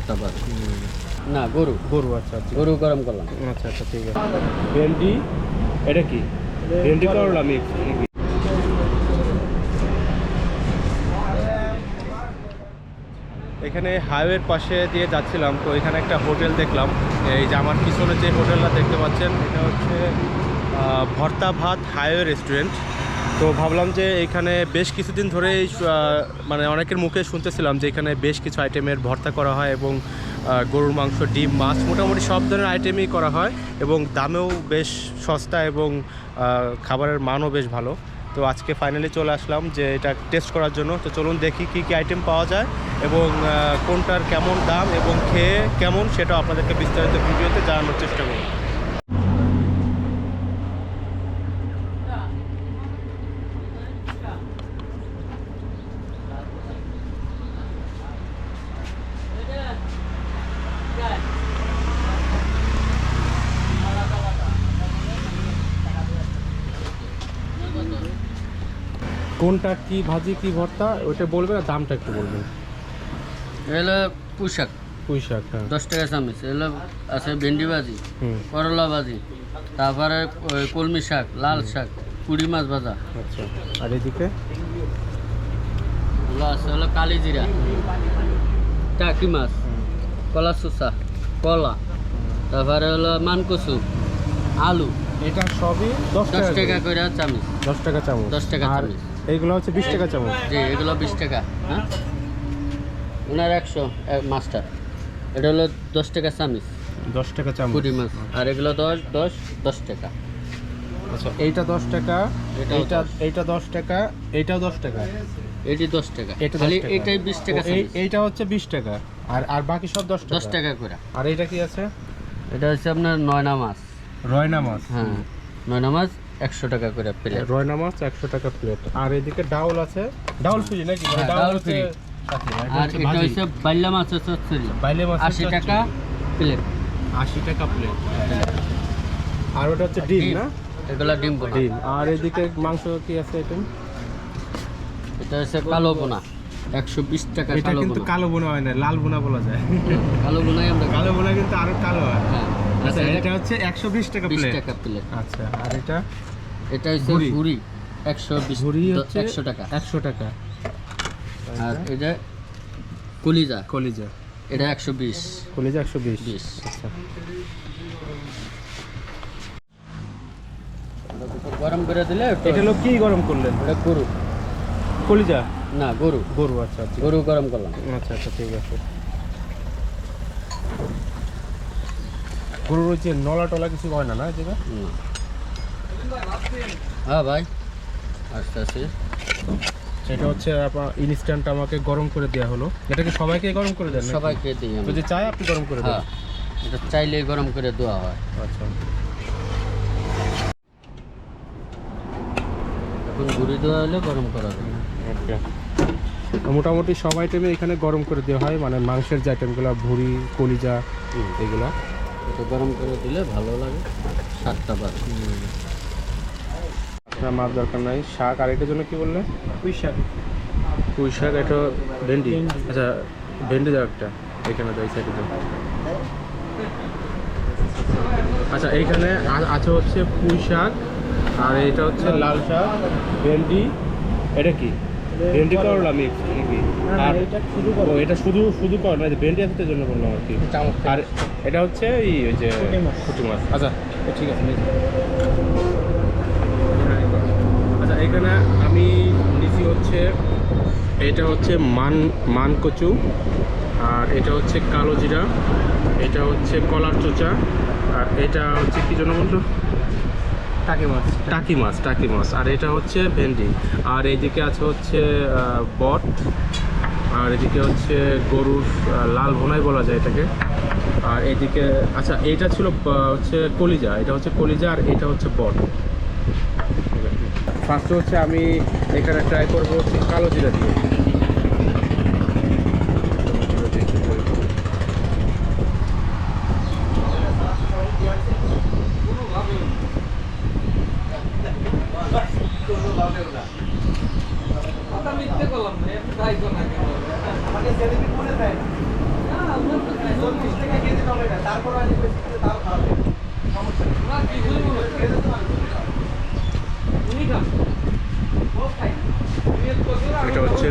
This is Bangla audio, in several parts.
7টা বাজে। না গরু গরু, আচ্ছা আচ্ছা, গরু গরম করলাম। আচ্ছা আচ্ছা, ঠিক আছে। ভেন্ডি, এটা কি ভেন্ডি করলা মিক্স? এখানে হাইওয়ের পাশে দিয়ে যাচ্ছিলাম, তো এখানে একটা হোটেল দেখলাম। এই যে আমার পিছনে যে হোটেলটা দেখতে পাচ্ছেন, এটা হচ্ছে ভর্তা ভাত হাইওয়ে রেস্টুরেন্ট। তো ভাবলাম যে এখানে বেশ কিছুদিন ধরেই মানে অনেকের মুখে শুনতেছিলাম যে এখানে বেশ কিছু আইটেমের ভর্তা করা হয় এবং গরুর মাংস, ডিম, মাছ, মোটামুটি সব ধরনের আইটেমই করা হয় এবং দামেও বেশ সস্তা এবং খাবারের মানও বেশ ভালো। তো আজকে ফাইনালি চলে আসলাম যে এটা টেস্ট করার জন্য। তো চলুন দেখি কী কী আইটেম পাওয়া যায় এবং কোনটার কেমন দাম এবং খেয়ে কেমন সেটা আপনাদেরকে বিস্তারিত ভিডিওতে জানানোর চেষ্টা করব। কোনটা কি ভাজি কি ভর্তা ওইটা বলবেন আর দামটা একটু বলবেন। এগুলো পুঁইশাক, পুঁই শাক, হ্যাঁ। 10 টাকা চামচ। এগুলো আছে ভেন্ডি ভাজি, করলা ভাজি, তারপরে কলমি শাক, লাল শাক, পুঁটি মাছ ভাজা। আচ্ছা, আর এদিকে এগুলো আছে হলো কালি জিরা, টাকি মাছ, কলা সুসা, কলা, তারপরে হলো মানকচু, আলু। এটা সবই 10 10 টাকা করে চামচ। 10 টাকা চামচ। 10 টাকা আর চামচ। এইগুলো হচ্ছে 20 টাকা চামচ। জি, এগুলো 20 টাকা। হ্যাঁ, ওনার 100 মাছটা। এটা হলো 10 টাকা চামচ, 10 টাকা চামচ পুঁটি মাছ। আর এগুলো 10 টাকা। আচ্ছা, এইটা 10 টাকা, এটাও এইটা 10 টাকা, এইটাও 10 টাকা, এটি 10 টাকা। এটা 10 খালি টাকা। এটাই 20 টাকা চামচ। এইটা হচ্ছে 20 টাকা, আর বাকি সব 10 টাকা। 10 টাকা করে। আর এইটা কি আছে? এটা হচ্ছে আপনার নয়না মাছ। রয়না মাছ। হ্যাঁ, নয়না মাছ 100 টাকা করে প্লেট। রয়না মাছ 100 টাকা প্লেট। আর এদিকে ডাউল আছে, ডাউল ফ্রি নাকি? মানে হ্যাঁ, ডাউল ডাউল হচ্ছে ফ্রি। সাথে, এটা আর হচ্ছে এটা ভাজি। হচ্ছে বাইলা মাছের চচ্চড়ি, বাইলে মাছ 80 টাকা প্লেট। 80 টাকা প্লেট। আর ওটা হচ্ছে ডিম না? এগুলা ডিম বোনা। ডিম। আর এদিকে মাংস কি আছে আইটেম? এটা হচ্ছে কালো বোনা, 120 টাকা। এটা কালো কিন্তু বোনা, কালো বোনা হয় না, লাল বোনা বলা যায়। কালো বোনাই আমরা কালো বোনা কিন্তু আরো কালো হয়। হ্যাঁ। আচ্ছা, এটা হচ্ছে 120 টাকা 20 প্লেট। টাকা প্লেট। আচ্ছা, আর এটা এটা হচ্ছে ভুড়ি। ভুড়ি, 120 ভুড়ি হচ্ছে 100 টাকা। 100 টাকা। আর এটা কলিজা, কলিজা, এটা 120। কলিজা 120। 20। আচ্ছা, গরম করে দিলে এটা হলো কি গরম করলেন? এটা গরু, কলিজা না গরু, গরু। আচ্ছা আচ্ছা, গরু গরম করলাম। আচ্ছা আচ্ছা, ঠিক আছে। গরুর ওই যে নলা টলা কিছু হয় না, না যেটা? না। হ্যাঁ ভাই, আস্তে আস্তে। এটা হচ্ছে ইনস্ট্যান্ট আমাকে গরম করে দেওয়া হলো। এটা কি সবাইকে গরম করে দেন? সবাইকে দিই আমি। যদি চাই আপনি গরম করে দেন? হ্যাঁ, এটা চাইলে গরম করে দেওয়া হয়। আচ্ছা, এখন ঘুরি দেওয়া হলে গরম করা যায়। ওকে। মোটামুটি সব আইটেমে এখানে গরম করে দেওয়া হয়, মানে মাংসের যে আইটেমগুলো, ভুড়ি, কলিজা, এগুলা এটা গরম করে দিলে ভালো লাগে, স্বাদটা বাড়ে। আপনার মাছ দরকার নাই। শাক, আর এটার জন্য কি বললেন? পুঁই শাক। পুঁই শাক, এটা ভেন্ডি। আচ্ছা, ভেন্ডি দাও একটা, এখানে দাও, এই সাইডে দাও। আচ্ছা, এইখানে আছে হচ্ছে পুঁই শাক, আর এটা হচ্ছে লাল শাক, ভেন্ডি। এটা কি ভেন্ডি করলা মিক্স নাকি? আর ও, এটা শুধু শুধু করলা, ভেন্ডি আছে জন্য বললাম আর কি। আর এটা হচ্ছে ওই যে পুঁটি মাছ। আচ্ছা, ঠিক আছে। আচ্ছা, এখানে আমি নিচি হচ্ছে, এটা হচ্ছে মানকচু, আর এটা হচ্ছে কালো জিরা, এটা হচ্ছে কলার চোচা, আর এটা হচ্ছে কি জন্য বলতো? টাকি মাছ। আর এটা হচ্ছে ভেন্ডি। আর এইদিকে আছে হচ্ছে বট, আর এদিকে হচ্ছে গরুর লাল ভোনাই বলা যায় এটাকে। আর এইদিকে, আচ্ছা, এইটা ছিল হচ্ছে কলিজা, এটা হচ্ছে কলিজা, আর এটা হচ্ছে বট। ফার্স্টে হচ্ছে আমি এখানে ট্রাই করবো হচ্ছে কালো জিরা দিয়ে। এটা হচ্ছে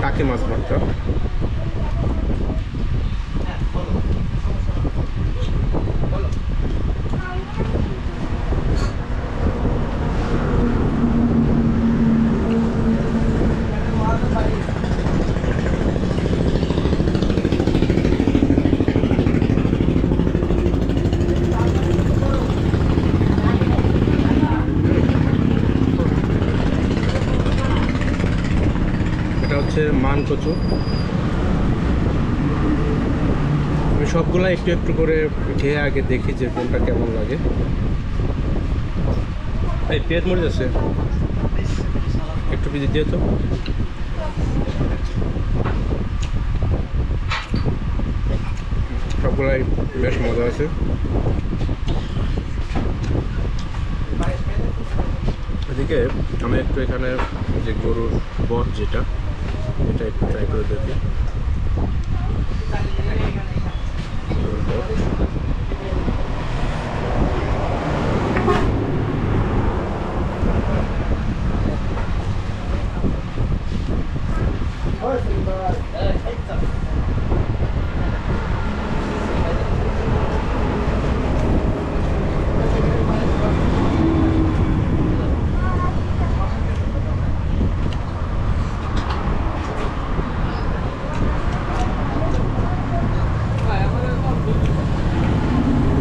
টাকি মাছ ভর্তা। এটা হচ্ছে মান কচু। আমি সবগুলা একটু একটু করে খেয়ে আগে দেখি যে কোনটা কেমন লাগে। এই পেঁয়াজ মরে যাচ্ছে, একটু পিজি দিয়ে তো। সবগুলাই বেশ মজা আছে। এদিকে আমি একটু এখানে যে গরুর বট যেটা, এটা একটু ট্রাই করে দেখি। গরুর বট।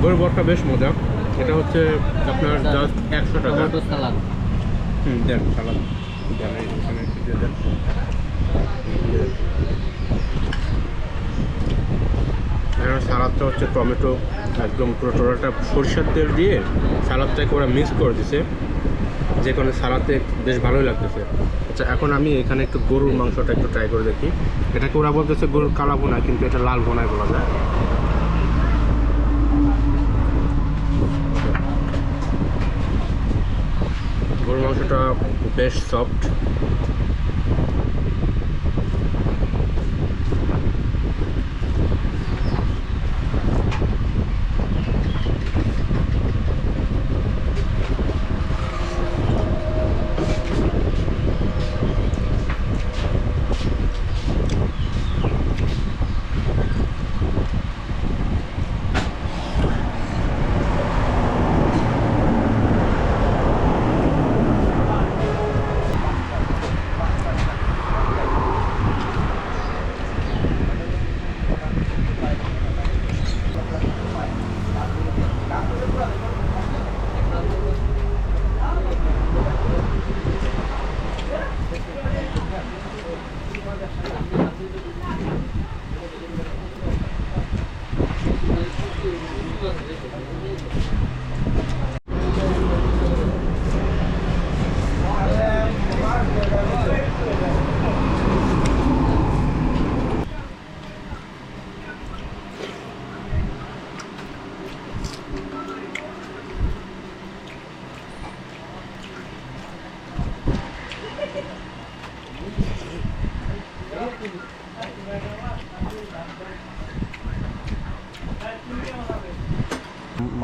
গরুর বটটা বেশ মজা। এটা হচ্ছে আপনার জাস্ট 100 টাকা। টমেটো সালাদ। দেন সালাদ দেন, এখানে একটু দিয়ে দেন। এখানে সালাদটা হচ্ছে টমেটো একদম পুরো টোটালটা সরষের তেল দিয়ে সালাদটাকে ওরা মিক্স করে দিছে, যে কোনো সালাদে বেশ ভালোই লাগতেছে। আচ্ছা, এখন আমি এখানে একটু গরুর মাংসটা একটু ট্রাই করে দেখি। এটাকে ওরা বলতেছে গরুর কালা ভুনা, কিন্তু এটা লাল ভুনাই বলা যায়। গরুর মাংসটা বেশ সফট।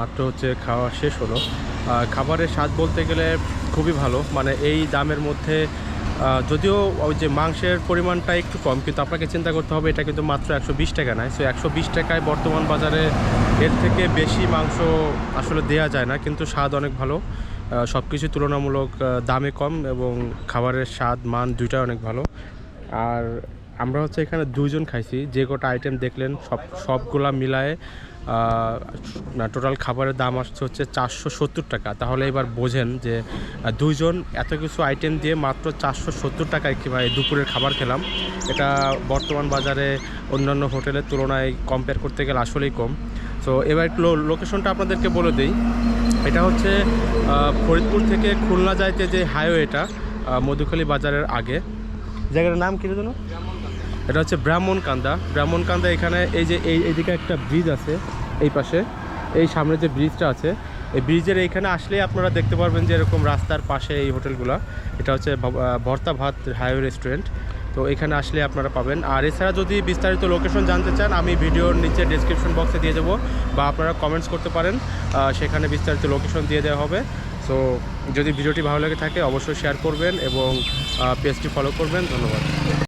মাত্র হচ্ছে খাওয়া শেষ হলো। খাবারের স্বাদ বলতে গেলে খুবই ভালো, মানে এই দামের মধ্যে যদিও ওই যে মাংসের পরিমাণটা একটু কম, কিন্তু আপনাকে চিন্তা করতে হবে এটা কিন্তু মাত্র 120 টাকা নেয়। সো 120 টাকায় বর্তমান বাজারে এর থেকে বেশি মাংস আসলে দেয়া যায় না, কিন্তু স্বাদ অনেক ভালো। সব কিছু তুলনামূলক দামে কম এবং খাবারের স্বাদ মান দুইটাই অনেক ভালো। আর আমরা হচ্ছে এখানে 2 জন খাইছি, যে কটা আইটেম দেখলেন সবগুলা মিলায়ে না টোটাল খাবারের দাম আসছে হচ্ছে 470 টাকা। তাহলে এবার বোঝেন যে 2 জন এত কিছু আইটেম দিয়ে মাত্র 470 টাকায় কীভাবে দুপুরের খাবার খেলাম। এটা বর্তমান বাজারে অন্যান্য হোটেলের তুলনায় কম্পেয়ার করতে গেলে আসলেই কম। তো এবার একটু লোকেশনটা আপনাদেরকে বলে দিই। এটা হচ্ছে ফরিদপুর থেকে খুলনা যাইতে যে হাইওয়েটা, মধুখালী বাজারের আগে। জায়গাটার নাম কী জানো? এটা হচ্ছে ব্রাহ্মণকান্দা। ব্রাহ্মণকান্দা এখানে এই যে এইদিকে একটা ব্রিজ আছে, এই পাশে এই সামনে যে ব্রিজটা আছে, এই ব্রিজের এইখানে আসলেই আপনারা দেখতে পারবেন যে এরকম রাস্তার পাশে এই হোটেলগুলো। এটা হচ্ছে ভর্তা ভাত হাইওয়ে রেস্টুরেন্ট। তো এখানে আসলে আপনারা পাবেন। আর এছাড়া যদি বিস্তারিত লোকেশন জানতে চান আমি ভিডিওর নিচে ডেসক্রিপশন বক্সে দিয়ে দেবো, বা আপনারা কমেন্টস করতে পারেন, সেখানে বিস্তারিত লোকেশন দিয়ে দেওয়া হবে। সো যদি ভিডিওটি ভালো লেগে থাকে অবশ্যই শেয়ার করবেন এবং পেজটি ফলো করবেন। ধন্যবাদ।